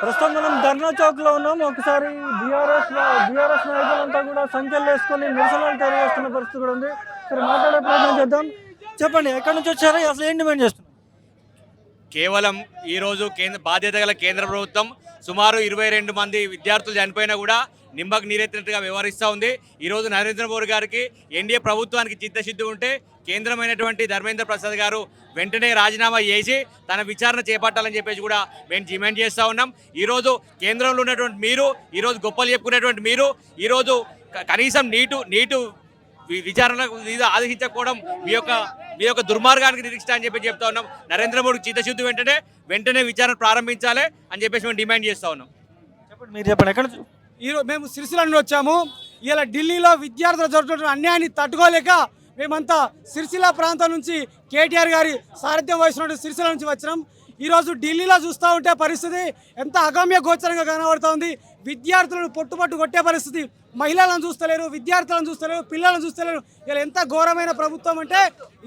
ప్రస్తుతం మనం ధర్నా చౌక్లో ఉన్నాం. ఒకసారి బీఆర్ఎస్ నాయకులంతా కూడా సంఖ్యలు వేసుకొని నిరసనలు తెలియజేస్తున్న పరిస్థితి కూడా ఉంది. సరే మాట్లాడే ప్రయత్నం చేద్దాం. చెప్పండి, ఎక్కడి నుంచి వచ్చారు, అసలు ఏం డిమాండ్ చేస్తున్నారు? కేవలం ఈరోజు బాధ్యత గల కేంద్ర ప్రభుత్వం సుమారు 22 మంది విద్యార్థులు చనిపోయినా కూడా నిమ్మకు నీరెత్తినట్టుగా వ్యవహరిస్తూ ఉంది. ఈరోజు నరేంద్ర మోడీ గారికి ఎన్డీఏ ప్రభుత్వానికి చిత్తశుద్ధి ఉంటే కేంద్రమైనటువంటి ధర్మేంద్ర ప్రసాద్ గారు వెంటనే రాజీనామా చేసి తన విచారణ చేపట్టాలని చెప్పేసి కూడా మేము డిమాండ్ చేస్తూ ఉన్నాం. ఈరోజు కేంద్రంలో ఉన్నటువంటి మీరు, ఈరోజు గొప్పలు చెప్పుకునేటువంటి మీరు, ఈరోజు కనీసం నీటు విచారణ మీద ఆదేశించకపోవడం మీ యొక్క దుర్మార్గానికి నిరీక్ష అని చెప్పి చెప్తా ఉన్నాం. నరేంద్ర మోడీ చిత్తశుద్ధి వెంటనే విచారణ ప్రారంభించాలి అని చెప్పేసి మేము డిమాండ్ చేస్తూ ఉన్నాం. చెప్పండి, మీరు చెప్పండి. ఎక్కడ ఈరోజు మేము సిరిసిల్ల నుండి వచ్చాము. ఇలా ఢిల్లీలో విద్యార్థులు జరుగుతున్న అన్యాయాన్ని తట్టుకోలేక మేమంతా సిరిసిల్ల ప్రాంతం నుంచి కేటీఆర్ గారి సారథ్యం వహిస్తున్నట్టు సిరిసిల్ల నుంచి వచ్చినాం. ఈరోజు ఢిల్లీలో చూస్తూ ఉంటే పరిస్థితి ఎంత అగమ్య గోచరంగా కనబడుతోంది. విద్యార్థులను పొట్టుపట్టు కొట్టే పరిస్థితి, మహిళలను చూస్తలేరు, విద్యార్థులను చూస్తలేరు, పిల్లలను చూస్తలేరు. ఇలా ఎంత ఘోరమైన ప్రభుత్వం అంటే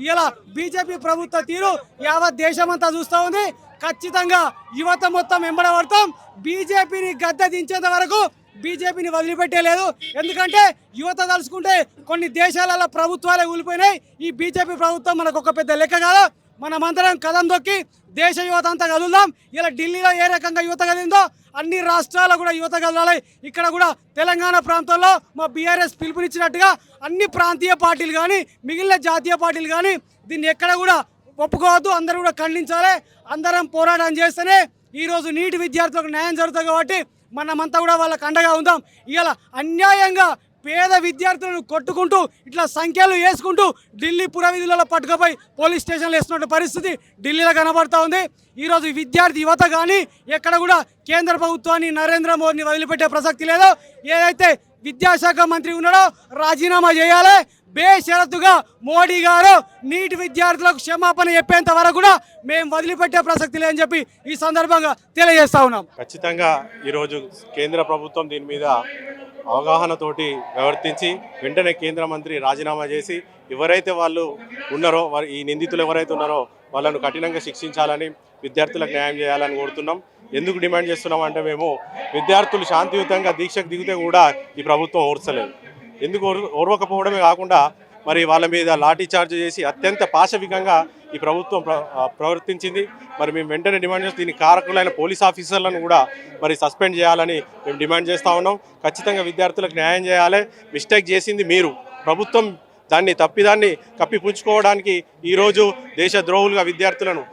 ఇలా బీజేపీ ప్రభుత్వ తీరు యావత్ దేశమంతా చూస్తూ ఉంది. ఖచ్చితంగా యువత మొత్తం వెంబడబడతాం. బీజేపీని గద్దె దించేంత వరకు బీజేపీని వదిలిపెట్టేలేదు. ఎందుకంటే యువత తలుచుకుంటే కొన్ని దేశాలలో ప్రభుత్వాలే ఊలిపోయినాయి. ఈ బీజేపీ ప్రభుత్వం మనకు ఒక పెద్ద లెక్క కాదు. మనమందరం కదం దొక్కి దేశ యువత అంతా కదులుదాం. ఇలా ఢిల్లీలో ఏ రకంగా యువత కదిలిందో అన్ని రాష్ట్రాల్లో కూడా యువత కదలాలి. ఇక్కడ కూడా తెలంగాణ ప్రాంతంలో మా బీఆర్ఎస్ పిలుపునిచ్చినట్టుగా అన్ని ప్రాంతీయ పార్టీలు కానీ మిగిలిన జాతీయ పార్టీలు కానీ దీన్ని ఎక్కడ కూడా ఒప్పుకోవద్దు. అందరూ కూడా ఖండించాలి. అందరం పోరాటం చేస్తేనే ఈరోజు నీటి విద్యార్థులకు న్యాయం జరుగుతుంది. కాబట్టి మనమంతా కూడా వాళ్ళకు అండగా ఉందాం. ఇలా అన్యాయంగా పేద విద్యార్థులను కొట్టుకుంటూ ఇట్లా సంఖ్యలు వేసుకుంటూ ఢిల్లీ పురవీధులలో పట్టుకుపోయి పోలీస్ స్టేషన్లు వేస్తున్న పరిస్థితి ఢిల్లీలో కనబడుతూ ఉంది. ఈరోజు విద్యార్థి యువత కానీ ఎక్కడ కూడా కేంద్ర ప్రభుత్వాన్ని నరేంద్ర మోడీని వదిలిపెట్టే ప్రసక్తి లేదు. ఏదైతే విద్యాశాఖ మంత్రి ఉన్నాడో రాజీనామా చేయాలి. బేషరతుగా మోడీ గారు నీటి విద్యార్థులకు క్షమాపణ చెప్పేంత వరకు కూడా మేము వదిలిపెట్టే ప్రసక్తి లేదని చెప్పి ఈ సందర్భంగా తెలియజేస్తా ఉన్నాం. ఖచ్చితంగా ఈరోజు కేంద్ర ప్రభుత్వం దీని మీద అవగాహనతోటి ప్రవర్తించి వెంటనే కేంద్ర మంత్రి రాజీనామా చేసి ఎవరైతే వాళ్ళు ఉన్నారో ఈ నిందితులు ఎవరైతే ఉన్నారో వాళ్ళను కఠినంగా శిక్షించాలని, విద్యార్థులకు న్యాయం చేయాలని కోరుతున్నాం. ఎందుకు డిమాండ్ చేస్తున్నాం అంటే మేము విద్యార్థులు శాంతియుతంగా దీక్షకు దిగితే కూడా ఈ ప్రభుత్వం ఓర్చలేదు. ఎందుకు ఓర్వకపోవడమే కాకుండా మరి వాళ్ళ మీద లాఠీ చార్జ్ చేసి అత్యంత పాశవికంగా ఈ ప్రభుత్వం ప్రవర్తించింది. మరి మేము వెంటనే డిమాండ్ చేస్తాం. దీనికి కారకులైన పోలీస్ ఆఫీసర్లను కూడా మరి సస్పెండ్ చేయాలని మేము డిమాండ్ చేస్తూ ఉన్నాం. ఖచ్చితంగా విద్యార్థులకు న్యాయం చేయాలి. మిస్టేక్ చేసింది మీరు, ప్రభుత్వం తప్పిదాన్ని కప్పిపుచ్చుకోవడానికి ఈరోజు దేశ ద్రోహులుగా విద్యార్థులను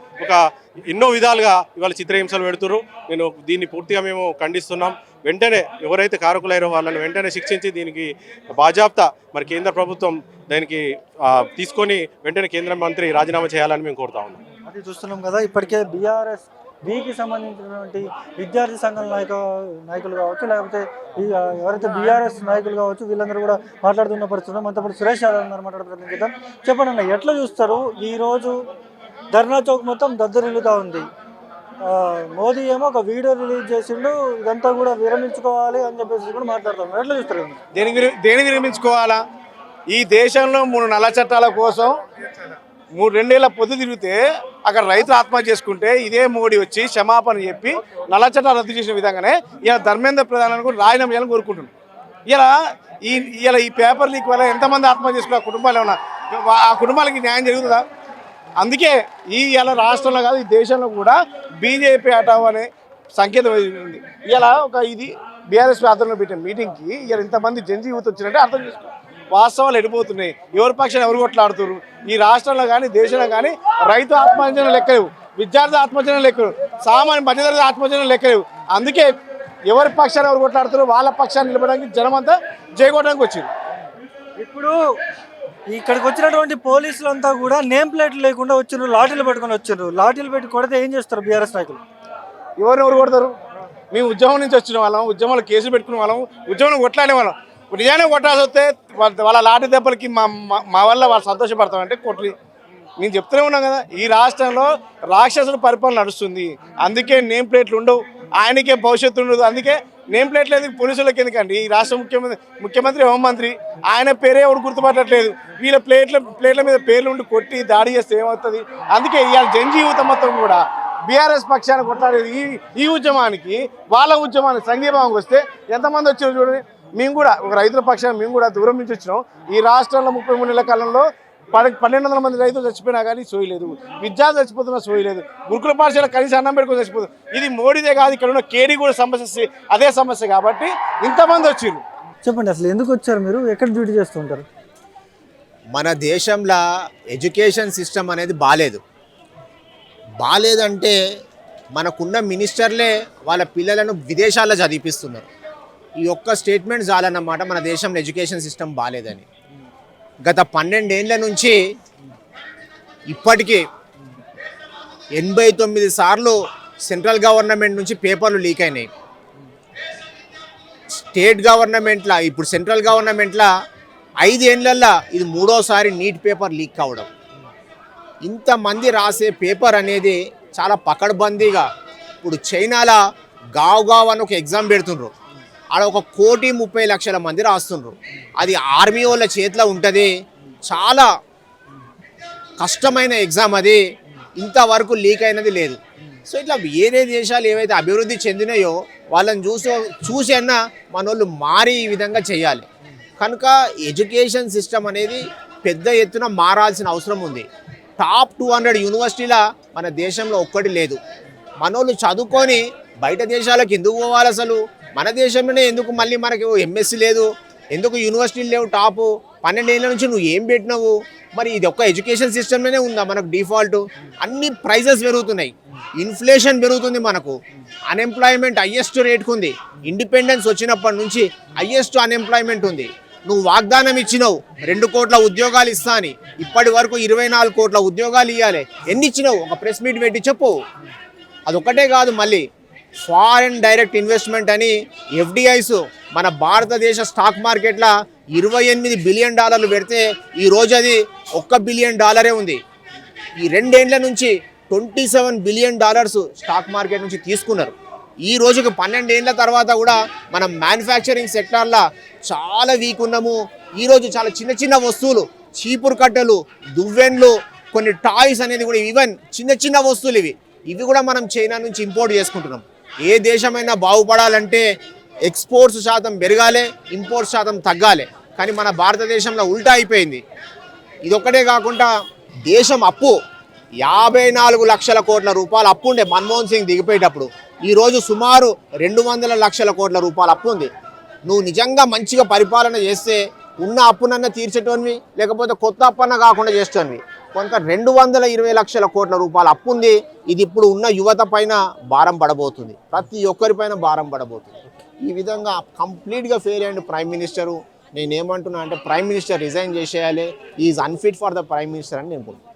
ఎన్నో విధాలుగా ఇవాళ చిత్రహింసలు పెడుతున్నారు. దీన్ని పూర్తిగా మేము ఖండిస్తున్నాం. వెంటనే ఎవరైతే కారకులైరో వాళ్ళని వెంటనే శిక్షించి దీనికి బాజాప్తా మరి కేంద్ర ప్రభుత్వం దానికి తీసుకొని వెంటనే కేంద్ర మంత్రి రాజీనామా చేయాలని మేము కోరుతా ఉన్నాం. అది చూస్తున్నాం కదా, ఇప్పటికే బీఆర్ఎస్ బీకి సంబంధించినటువంటి విద్యార్థి సంఘాల నాయకులు కావచ్చు, లేకపోతే ఎవరైతే బీఆర్ఎస్ నాయకులు కావచ్చు, వీళ్ళందరూ కూడా మాట్లాడుతున్న పరిస్థితుల్లో మనతో సురేష్ యాదవ్ ఉన్నారు. మాట్లాడే ప్రయత్నం చేద్దాం. చెప్పండి అన్న, ఎట్లా చూస్తారు? ఈరోజు ధర్నా చౌక్ మొత్తం దద్దరిల్లుతూ ఉంది. మోదీ ఏమో ఒక వీడియో రిలీజ్ చేసిండు, ఇదంతా కూడా విరమించుకోవాలి అని చెప్పేసి కూడా మాట్లాడుతాం. ఎట్లా చూస్తారు? దేని విరమించుకోవాలా? ఈ దేశంలో 3 నల్ల చట్టాల కోసం 2 పొద్దు తిరిగితే అక్కడ రైతులు ఆత్మహత్య చేసుకుంటే ఇదే మోడీ వచ్చి క్షమాపణ చెప్పి నల్ల చట్టాలు రద్దు చేసిన విధంగానే ఇలా ధర్మేంద్ర ప్రధాని కూడా రాజీనామా చేయాలని కోరుకుంటున్నాను. ఇలా ఈ పేపర్ లీక్ వల్ల ఎంతమంది ఆత్మహత్య చేసుకున్న కుటుంబాలు ఏమన్నా ఆ కుటుంబాలకి న్యాయం జరుగుతుందా? అందుకే ఇలా రాష్ట్రంలో కాదు ఈ దేశంలో కూడా బీజేపీ హఠావ్ అనే సంకేతం ఉంది. ఇది బీఆర్ఎస్ ఆధ్వర్యంలో పెట్టిన మీటింగ్కి ఇలా ఇంతమంది జంజీ యూత్ వచ్చినట్టే అర్థం చేసుకో. వాస్తవాలు ఎడిపోతున్నాయి. ఎవరి పక్షాన్ని ఎవరు కొట్లాడుతున్నారు? ఈ రాష్ట్రంలో కానీ దేశంలో కానీ రైతు ఆత్మహత్యలు లెక్కలేవు, విద్యార్థి ఆత్మహత్యలు లెక్కలేవు, సామాన్య మధ్యతరగతి ఆత్మహత్యలు లెక్కలేవు. అందుకే ఎవరి పక్షాన్ని ఎవరు కొట్లాడుతారు వాళ్ళ పక్షాన్ని నిలబడడానికి జనమంతా జయగొట్టడానికి వచ్చింది. ఇప్పుడు ఇక్కడికి వచ్చినటువంటి పోలీసులంతా కూడా నేమ్ ప్లేట్లు లేకుండా వచ్చిండ్రు, లాఠీలు పెట్టుకొని వచ్చిండ్రు. లాఠీలు పెట్టి కొడితే ఏం చేస్తారు బీఆర్ఎస్ నాయకులు? ఎవరు కొడతారు? మేము ఉద్యమం నుంచి వచ్చిన వాళ్ళం, ఉద్యమంలో కేసులు పెట్టుకునే వాళ్ళం, ఉద్యమంలో కొట్లాడే వాళ్ళం. నిజానే కొట్టాల్సి వస్తే వాళ్ళ లాఠీ దెబ్బలకి మా వల్ల వాళ్ళు సంతోషపడతామంటే కొట్టి మేము చెప్తూనే ఉన్నాం కదా. ఈ రాష్ట్రంలో రాక్షసుల పరిపాలన నడుస్తుంది. అందుకే నేమ్ ప్లేట్లు ఉండవు, ఆయనకే భవిష్యత్తు ఉండదు. అందుకే నేమ్ ప్లేట్లు ఎందుకు పోలీసులకు ఎందుకండి? ఈ రాష్ట్ర ముఖ్యమంత్రి హోంమంత్రి ఆయన పేరే ఎవరు గుర్తుపట్టట్లేదు. వీళ్ళ ప్లేట్ల మీద పేర్లు ఉండి కొట్టి దాడి చేస్తే ఏమవుతుంది? అందుకే ఇవాళ జనజీవితం మొత్తం కూడా బీఆర్ఎస్ పక్షాన్ని కొట్లాడేది ఈ ఉద్యమానికి వాళ్ళ ఉద్యమానికి సంఘీభావంకి వస్తే ఎంతమంది వచ్చారు చూడండి. మేము కూడా ఒక రైతుల పక్షాన్ని మేము కూడా దూరం నుంచి వచ్చినాం. ఈ రాష్ట్రంలో 33 నెలల కాలంలో 1200 మంది రైతులు చచ్చిపోయినా కానీ సోయలేదు, విద్యార్థులు చచ్చిపోతున్నా సోయలేదు, గురుకుల పాఠశాల కనీసం అన్నం పెట్టుకుని చచ్చిపోతుంది. ఇది మోడీదే కాదు, ఇక్కడ ఉన్న కేడీ కూడా సమస్య అదే సమస్య కాబట్టి ఇంతమంది వచ్చారు. చెప్పండి, అసలు ఎందుకు వచ్చారు మీరు? ఎక్కడ డ్యూటీ చేస్తుంటారు? మన దేశంలో ఎడ్యుకేషన్ సిస్టమ్ అనేది బాలేదంటే మనకున్న మినిస్టర్లే వాళ్ళ పిల్లలను విదేశాల్లో చదివిపిస్తున్నారు. ఈ ఒక్క స్టేట్మెంట్ చాలన్నమాట మన దేశంలో ఎడ్యుకేషన్ సిస్టమ్ బాలేదని. గత 12 ఏళ్ల నుంచి ఇప్పటికీ 89 సార్లు సెంట్రల్ గవర్నమెంట్ నుంచి పేపర్లు లీక్ అయినాయి. స్టేట్ గవర్నమెంట్లో ఇప్పుడు సెంట్రల్ గవర్నమెంట్లో 5 ఏళ్లలో ఇది 3వసారి నీట్ పేపర్ లీక్ కావడం. ఇంతమంది రాసే పేపర్ అనేది చాలా పకడ్బందీగా ఇప్పుడు చైనాలో గావ్ అని ఒక ఎగ్జామ్ పెడుతుండ్రు. ఆడ 1,30,00,000 మంది రాస్తుండ్రు. అది ఆర్మీ వాళ్ళ చేతిలో ఉంటుంది. చాలా కష్టమైన ఎగ్జామ్ అది. ఇంతవరకు లీక్ అయినది లేదు. సో ఇట్లా వేరే దేశాలు ఏవైతే అభివృద్ధి చెందినాయో వాళ్ళని చూసి అన్నా మనోళ్ళు మారి ఈ విధంగా చేయాలి. కనుక ఎడ్యుకేషన్ సిస్టమ్ అనేది పెద్ద ఎత్తున మారాల్సిన అవసరం ఉంది. టాప్ 200 యూనివర్సిటీల మన దేశంలో ఒక్కటి లేదు. మనోళ్ళు చదువుకొని బయట దేశాలకు ఎందుకు పోవాలి? అసలు మన దేశంలోనే ఎందుకు మళ్ళీ మనకు ఎంఎస్సీ లేదు, ఎందుకు యూనివర్సిటీలు లేవు? టాపు 12 ఏళ్ళ నుంచి నువ్వు ఏం పెట్టినావు? మరి ఇది ఒక్క ఎడ్యుకేషన్ సిస్టంలోనే ఉందా మనకు డిఫాల్ట్? అన్ని ప్రైజెస్ పెరుగుతున్నాయి, ఇన్ఫ్లేషన్ పెరుగుతుంది, మనకు అన్ఎంప్లాయ్మెంట్ హయ్యెస్ట్ రేట్కు ఉంది. ఇండిపెండెన్స్ వచ్చినప్పటి నుంచి హయ్యెస్ట్ అన్ఎంప్లాయ్మెంట్ ఉంది. నువ్వు వాగ్దానం ఇచ్చినావు 2 కోట్ల ఉద్యోగాలు ఇస్తా అని, ఇప్పటి వరకు 24 కోట్ల ఉద్యోగాలు ఇవ్వాలి. ఎన్ని ఇచ్చినావు? ఒక ప్రెస్ మీట్ పెట్టి చెప్పు. అదొక్కటే కాదు, మళ్ళీ ఫారెన్ డైరెక్ట్ ఇన్వెస్ట్మెంట్ అని ఎఫ్డిఐస్ మన భారతదేశ స్టాక్ మార్కెట్లో $28 బిలియన్ పెడితే ఈరోజు అది $1 బిలియన్ ఉంది. ఈ 2 ఏళ్ల నుంచి $27 బిలియన్ స్టాక్ మార్కెట్ నుంచి తీసుకున్నారు. ఈ రోజుకి 12 ఏళ్ల తర్వాత కూడా మనం మ్యానుఫ్యాక్చరింగ్ సెక్టార్లో చాలా వీక్ ఉన్నాము. ఈరోజు చాలా చిన్న చిన్న వస్తువులు, చీపురు కట్టలు, దువ్వెన్లు, కొన్ని టాయ్స్ అనేది కూడా ఈవెన్ చిన్న వస్తువులు ఇవి కూడా మనం చైనా నుంచి ఇంపోర్ట్ చేసుకుంటున్నాం. ఏ దేశమైనా బాగుపడాలంటే ఎక్స్పోర్ట్స్ శాతం పెరగాలి, ఇంపోర్ట్స్ శాతం తగ్గాలి. కానీ మన భారతదేశంలో ఉల్టా అయిపోయింది. ఇదొక్కటే కాకుండా దేశం అప్పు 54 లక్షల కోట్ల రూపాయలు అప్పు ఉండే మన్మోహన్ సింగ్ దిగిపోయేటప్పుడు. ఈరోజు సుమారు 200 లక్షల కోట్ల రూపాయలు అప్పు ఉంది. నువ్వు నిజంగా మంచిగా పరిపాలన చేస్తే ఉన్న అప్పునన్నా తీర్చేటోనివి, లేకపోతే కొత్త అప్పన్న కాకుండా చేసేటోనివి. కొంత 220 లక్షల కోట్ల రూపాయలు అప్పు ఉంది. ఇది ఇప్పుడు ఉన్న యువత పైన భారం పడబోతుంది, ప్రతి ఒక్కరిపైన భారం పడబోతుంది. ఈ విధంగా కంప్లీట్గా ఫెయిల్ అయిన ప్రైమ్ మినిస్టరు. నేనేమంటున్నా అంటే ప్రైమ్ మినిస్టర్ రిజైన్ చేసేయాలి. Is unfit for the prime minister అని నేను అనుకుంటున్నాను.